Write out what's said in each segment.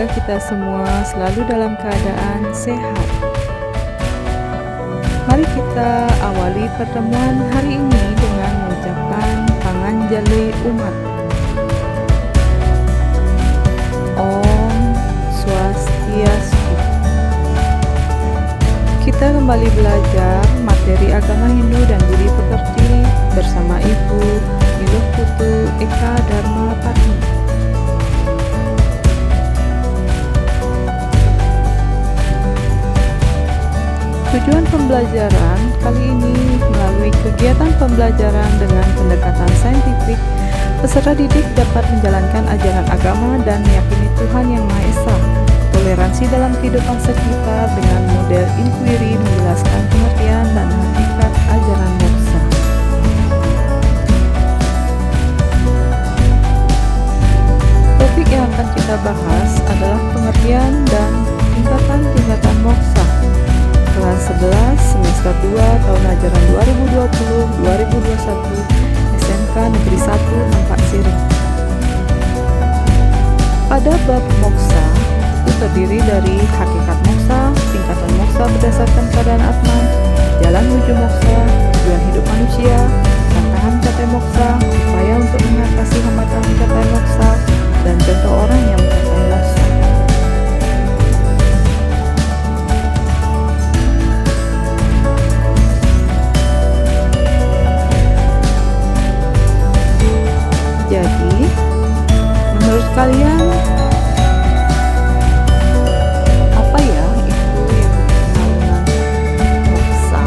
Semoga kita semua selalu dalam keadaan sehat. Mari kita awali pertemuan hari ini dengan mengucapkan Panganjali Umat. Om Swastiastu. Kita kembali belajar materi agama Hindu dan budi pekerti bersama Ibu Niluh Putu Eka Dharma Patni. Tujuan pembelajaran kali ini melalui kegiatan pembelajaran dengan pendekatan saintifik, peserta didik dapat menjalankan ajaran agama dan meyakini Tuhan Yang Maha Esa. Toleransi dalam kehidupan sekitar dengan model inquiry menjelaskan pengertian dan hakikat ajaran moksha. Topik yang akan kita bahas adalah pengertian dan tingkatan-tingkatan moksha. Kelas 11 semester 2 tahun ajaran 2020-2021 SMK Negeri 1 Nampak Siri. Pada bab moksha itu terdiri dari hakikat moksha, tingkatan moksha berdasarkan keadaan atman, jalan menuju moksha, tujuan hidup manusia, tantangan mencapai moksha, upaya untuk mengatasi hambatan mencapai moksha, dan contoh orang yang mencapai moksha. Jadi, menurut kalian apa ya itu yang dikenal dengan moksha?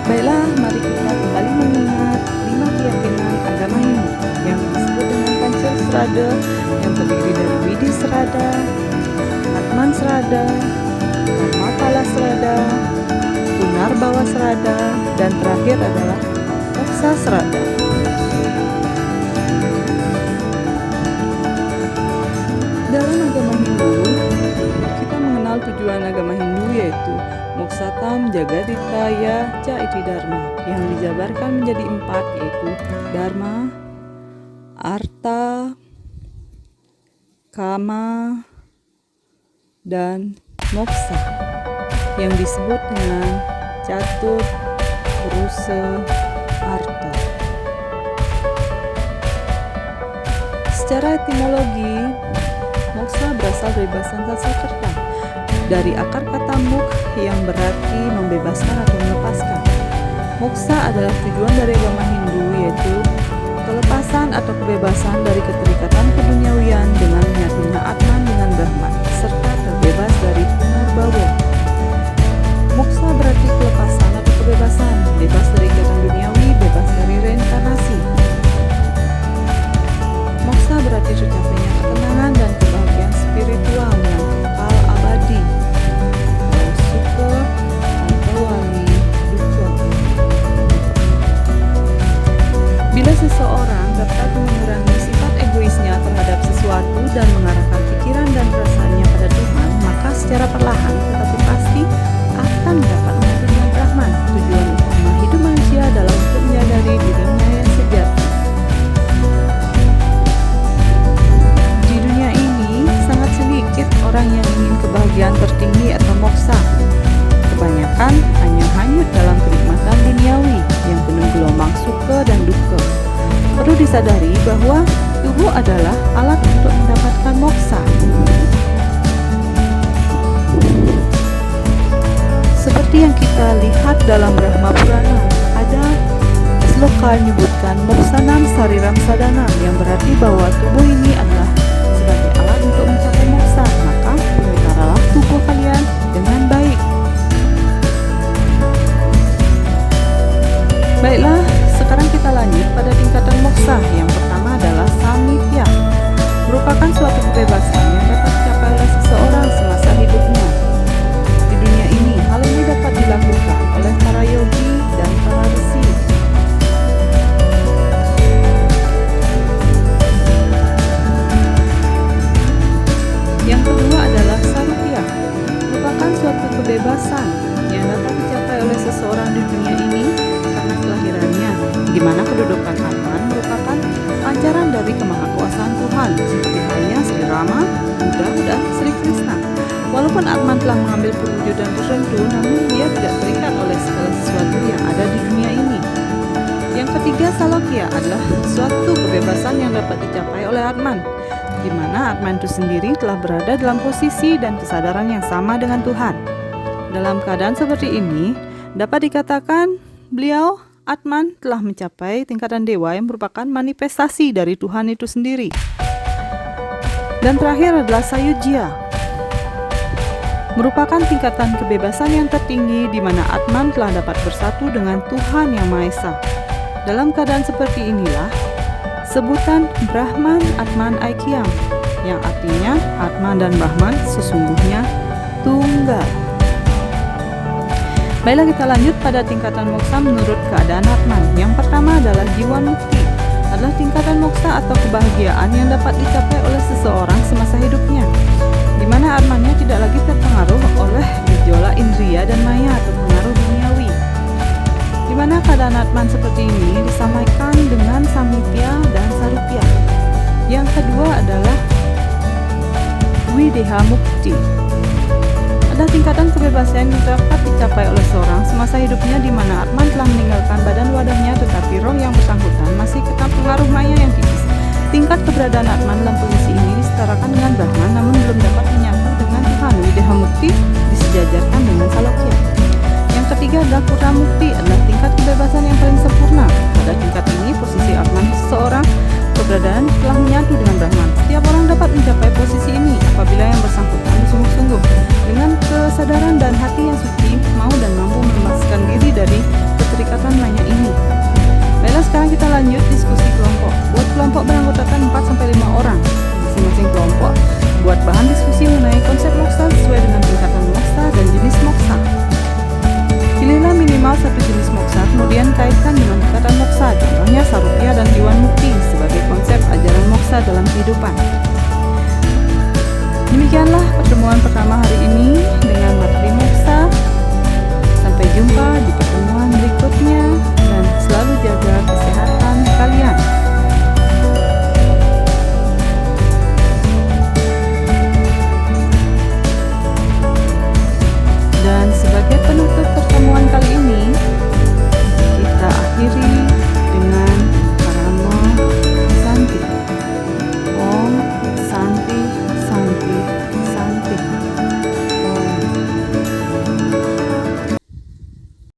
Baiklah, mari kita kembali mengingat 5 keyakinan agama Hindu yang disebut dengan Pancasrada, yang terdiri dari Widisrada, Atmansrada, Dharmapalasrada, Punarbawasrada, dan terakhir adalah Moksasrada. Dalam agama Hindu, kita mengenal tujuan agama Hindu yaitu Mokshatam Jagaditaya Ca Iti Dharma, yang dijabarkan menjadi 4 yaitu Dharma, Artha, Kama, dan moksha yang disebut dengan Catur Purusa Artha. Secara etimologi, moksha berasal dari bahasa Sanskerta dari akar kata mukh yang berarti membebaskan atau melepaskan. Moksha adalah tujuan dari agama Hindu yaitu kelepasan atau kebebasan dari keterikatan keduniawian dengan menyatunya Atman dengan Brahman, serta terbebas dari Punarbawa. Moksha berarti kelepasan atau kebebasan, bebas dari ikatan duniawi, bebas dari reinkarnasi. Moksha berarti tercapainya ketenangan dan kebahagiaan spiritual yang kekal abadi. Sukha, Antawali, Dukkha. Bila seseorang dapat mengurangi sifat egoisnya terhadap sesuatu dan mengarahkan pikiran dan perasaannya pada Tuhan, maka secara perlahan tetapi pasti akan dapat menjadi Brahman. Tujuan utama hidup manusia adalah untuk menyadari dirinya yang sejati. Di dunia ini sangat sedikit orang yang ingin kebahagiaan tertinggi atau moksha. Kebanyakan hanya hanyut dalam kenikmatan duniawi yang penuh gelombang sukha dan dukkha. Perlu disadari bahwa tubuh adalah alat untuk mendapatkan moksha. Seperti yang kita lihat dalam Brahma Purana, ada sloka menyebutkan Moksanam Sariram Sadanam, yang berarti bahwa tubuh ini adalah sebagai alat untuk mencapai moksha. Maka peliharalah tubuh kalian dengan baik. Baiklah, sekarang kita lanjut pada tingkatan moksha. Yang pertama adalah Samipya, merupakan suatu kebebasan yang dapat dicapai oleh seseorang semasa hidupnya. Di dunia ini, hal ini dapat dilakukan oleh para yogi dan para resi. Yang kedua adalah Sarupya, merupakan suatu kebebasan yang dapat dicapai di mana kedudukan Atman merupakan pancaran dari kemahakuasaan Tuhan, seperti halnya Sri Rama, Buddha, dan Sri Krishna. Walaupun Atman telah mengambil perwujudan tertentu, namun dia tidak terikat oleh segala sesuatu yang ada di dunia ini. Yang ketiga, Salokya adalah suatu kebebasan yang dapat dicapai oleh Atman, di mana Atman itu sendiri telah berada dalam posisi dan kesadaran yang sama dengan Tuhan. Dalam keadaan seperti ini, dapat dikatakan beliau, Atman, telah mencapai tingkatan dewa yang merupakan manifestasi dari Tuhan itu sendiri. Dan terakhir adalah Sayujya, merupakan tingkatan kebebasan yang tertinggi di mana Atman telah dapat bersatu dengan Tuhan Yang Maha Esa. Dalam keadaan seperti inilah sebutan Brahman Atman Aikyam, yang artinya Atman dan Brahman sesungguhnya tunggal. Baiklah, kita lanjut pada tingkatan moksa menurut keadaan Atman. Yang pertama adalah jiwa mukti, adalah tingkatan moksa atau kebahagiaan yang dapat dicapai oleh seseorang semasa hidupnya, di mana Atmannya tidak lagi terpengaruh oleh gejolak indria dan maya atau pengaruh duniawi. Di mana keadaan Atman seperti ini disampaikan dengan Samipya dan Sarupya. Yang kedua adalah Videha Mukti, adalah tingkatan kebebasan yang dapat dicapai oleh seorang semasa hidupnya, di mana Atman telah meninggalkan badan wadahnya, tetapi roh yang bersangkutan masih kena pengaruh maya yang tipis. Tingkat keberadaan Atman dalam posisi ini disetarakan dengan Brahman, namun belum dapat menyatu dengan Tuhan. Videha Mukti disejajarkan dengan Salokya. Yang ketiga adalah Purna Mukti, adalah tingkat kebebasan yang paling sempurna. Pada tingkat ini, posisi Atman seseorang keberadaan telah menyatu dengan Brahman. Setiap orang dapat mencapai posisi ini apabila yang bersangkutan sungguh-sungguh dengan kesadaran dan hati yang suci, mau dan mampu melepaskan diri dari keterikatan maya ini. Baiklah, sekarang kita lanjut diskusi kelompok. Buat kelompok beranggotakan 4-5 orang. Masing-masing kelompok buat bahan diskusi mengenai konsep moksa sesuai dengan tingkatan moksa dan jenis moksa. Pilihlah minimal satu jenis moksa, kemudian